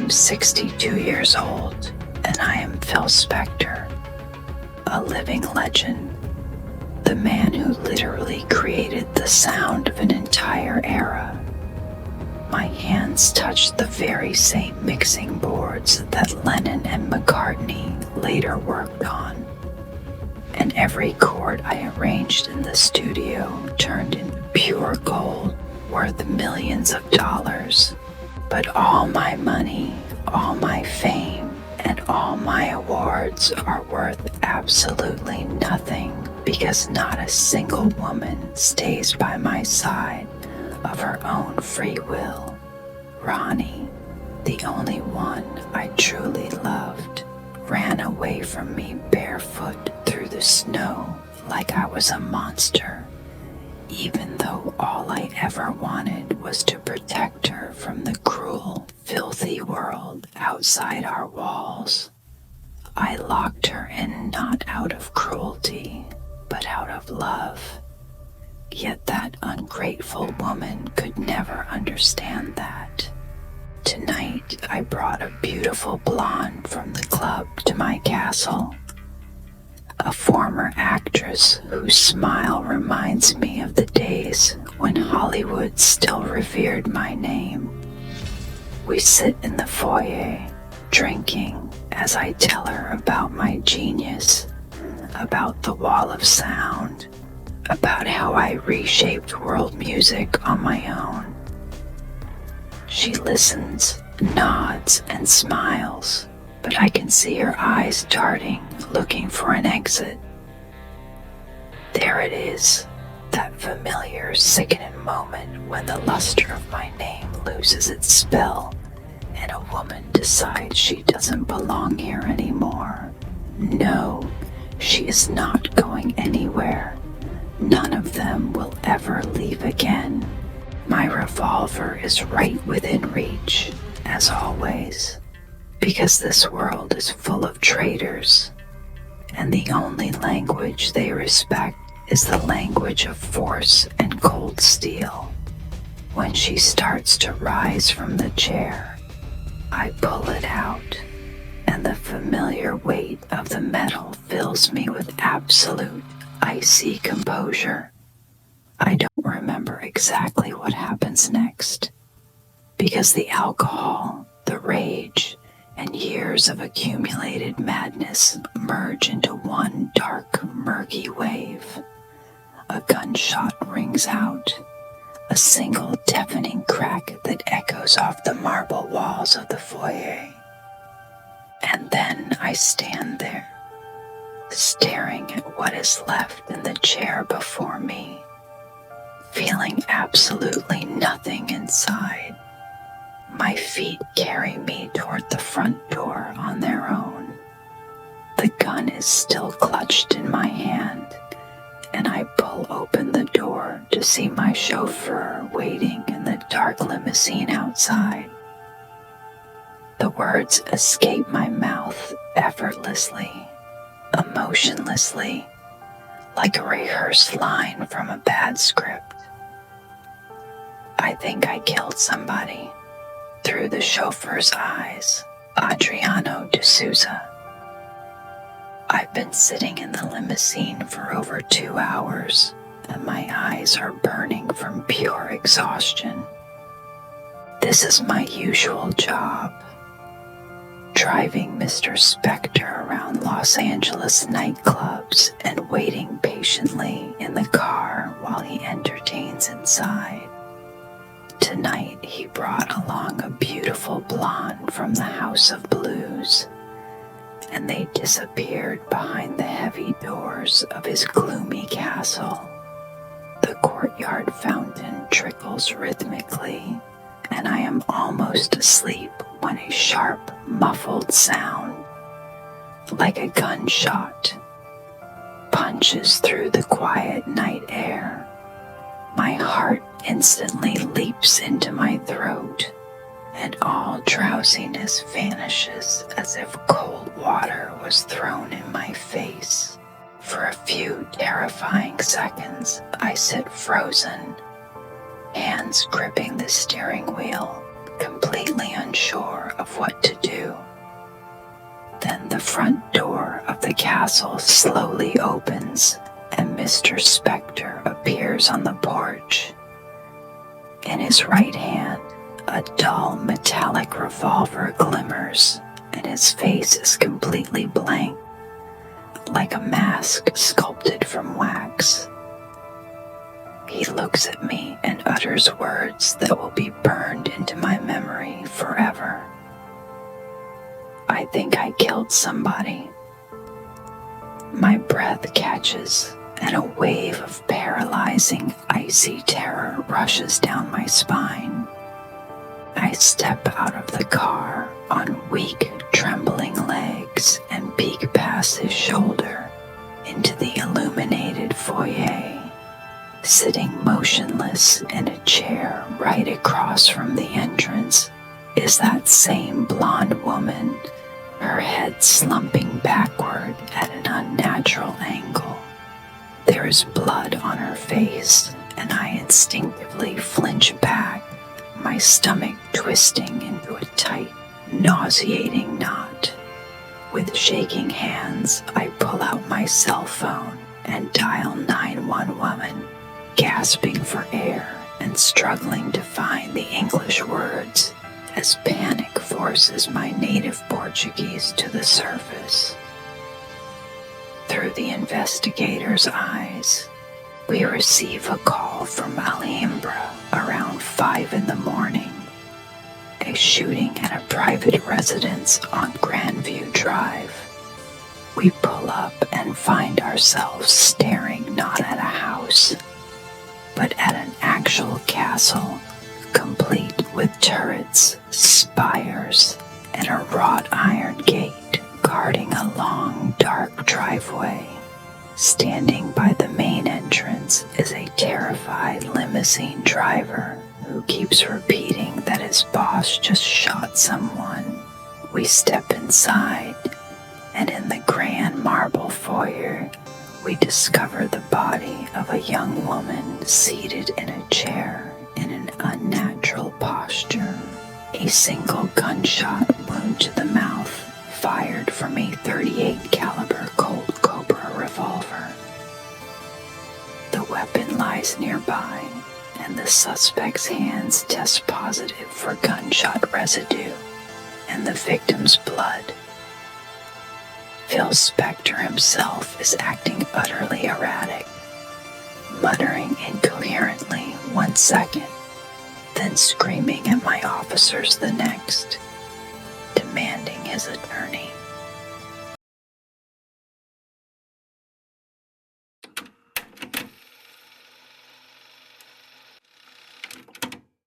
am 62 years old, and I am Phil Spector, a living legend, the man who literally created the sound of an entire era. My hands touched the very same mixing boards that Lennon and McCartney later worked on, and every chord I arranged in the studio turned into pure gold worth millions of dollars. But all my money, all my fame, and all my awards are worth absolutely nothing because not a single woman stays by my side of her own free will. Ronnie, the only one I truly loved, ran away from me barefoot through the snow like I was a monster, even though all I ever wanted was to protect her from the cruel, filthy world outside our walls. I locked her in not out of cruelty, but out of love. Yet that ungrateful woman could never understand that. Tonight, I brought a beautiful blonde from the club to my castle. A former actress whose smile reminds me of the days when Hollywood still revered my name. We sit in the foyer, drinking, as I tell her about my genius, about the wall of sound, about how I reshaped world music on my own. She listens, nods, and smiles, but I can see her eyes darting, looking for an exit. There it is, that familiar, sickening moment when the luster of my name loses its spell and a woman decides she doesn't belong here anymore. No, she is not going anywhere. None of them will ever leave again. My revolver is right within reach, as always, because this world is full of traitors, and the only language they respect is the language of force and cold steel. When she starts to rise from the chair, I pull it out, and the familiar weight of the metal fills me with absolute, icy composure. I don't remember exactly what happens next, because the alcohol, the rage, and years of accumulated madness merge into one dark, murky wave. A gunshot rings out, a single deafening crack that echoes off the marble walls of the foyer. And then I stand there, staring at what is left in the chair before me, feeling absolutely nothing inside. My feet carry me toward the front door on their own. The gun is still clutched in my hand, and I pull open the door to see my chauffeur waiting in the dark limousine outside. The words escape my mouth effortlessly, emotionlessly, like a rehearsed line from a bad script. I think I killed somebody. Through the chauffeur's eyes, Adriano de Souza. I've been sitting in the limousine for over 2 hours, and my eyes are burning from pure exhaustion. This is my usual job, driving Mr. Spector around Los Angeles nightclubs and waiting patiently in the car while he entertains inside. Tonight he brought along a beautiful blonde from the House of Blues, and they disappeared behind the heavy doors of his gloomy castle. The courtyard fountain trickles rhythmically, and I am almost asleep when a sharp, muffled sound, like a gunshot, punches through the quiet night air. My heart instantly leaps into my throat, and all drowsiness vanishes as if cold water was thrown in my face. For a few terrifying seconds, I sit frozen, hands gripping the steering wheel, completely unsure of what to do. Then the front door of the castle slowly opens and Mr. Spector appears on the porch. In his right hand, a dull metallic revolver glimmers, and his face is completely blank, like a mask sculpted from wax. He looks at me and utters words that will be burned into my memory forever. I think I killed somebody. My breath catches, and a wave of paralyzing, icy terror rushes down my spine. I step out of the car on weak, trembling legs and peek past his shoulder into the illuminated foyer. Sitting motionless in a chair right across from the entrance is that same blonde woman, her head slumping backward at an unnatural angle. There is blood on her face, and I instinctively flinch back, my stomach twisting into a tight, nauseating knot. With shaking hands, I pull out my cell phone and dial 911, gasping for air and struggling to find the English words as panic forces my native Portuguese to the surface. Through the investigator's eyes, we receive a call from Alhambra around 5 in the morning. A shooting at a private residence on Grandview Drive. We pull up and find ourselves staring not at a house, but at an actual castle, complete with turrets, spires, and a wrought iron gate guarding a long, dark driveway. Standing by the main entrance is a terrified limousine driver who keeps repeating that his boss just shot someone. We step inside, and in the grand marble foyer, we discover the body of a young woman seated in a chair in an unnatural posture. A single gunshot wound to the mouth, fired from a .38 caliber Colt Cobra revolver. The weapon lies nearby, and the suspect's hands test positive for gunshot residue and the victim's blood. Phil Spector himself is acting utterly erratic, muttering incoherently 1 second, then screaming at my officers the next, demanding his attorney.